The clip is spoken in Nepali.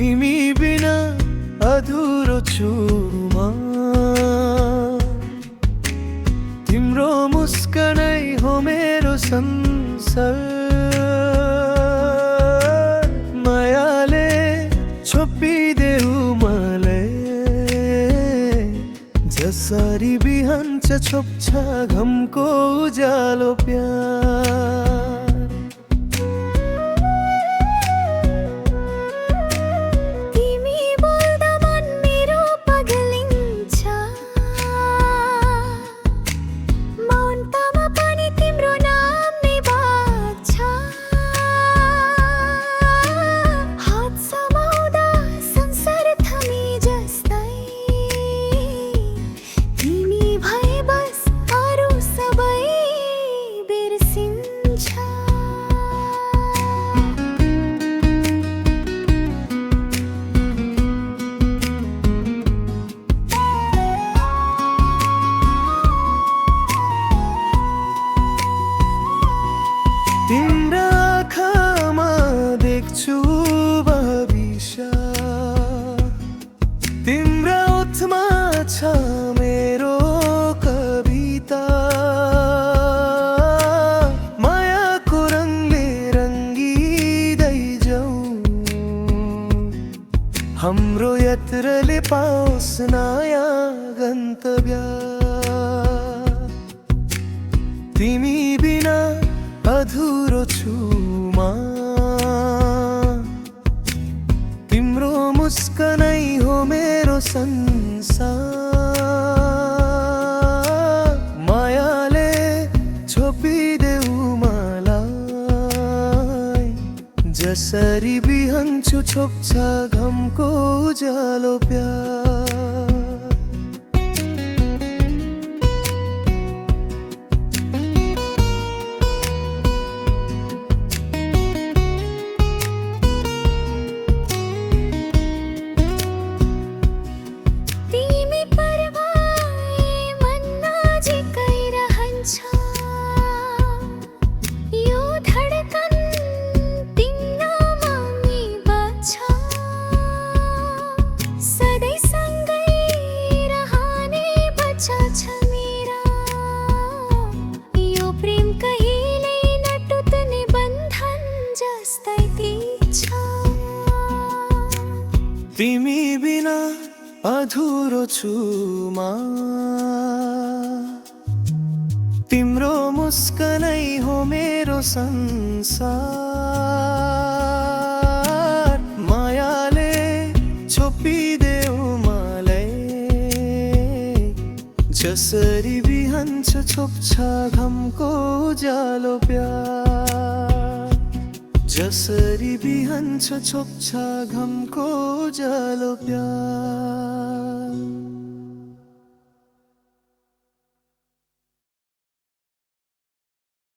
तिमी बिना अधुरो छु म, तिम्रो मुस्कानै हो मेरो संसार। मायाले छोपिदेऊ मलाई, जसरी बिहान छोप्छ घमको उज्यालो प्यार। तिम्रा आँखामा देख्छु भविष्य, तिम्रा ओठमा छ मेरो कविता। मायाको रङले रङ्गिँदै जाऊ, हाम्रो यात्राले पाओस् नयाँ गन्तव्य। तिमी बिना अधुरो छु म, तिम्रो मुस्कानै हो मेरो संसार। मायाले छोपिदेऊ मलाई, जसरी बिहान छोप्छ घमको उज्यालो प्यार। तिमी बिना अधुरो छु म, तिम्रो मुस्कानै हो मेरो संसार। मायाले छोपिदेऊ मलाई, जसरी बिहान छोप्छ घमको उज्यालो प्यार। जसरी बिहान छोप्छ घमको उज्यालो प्यार।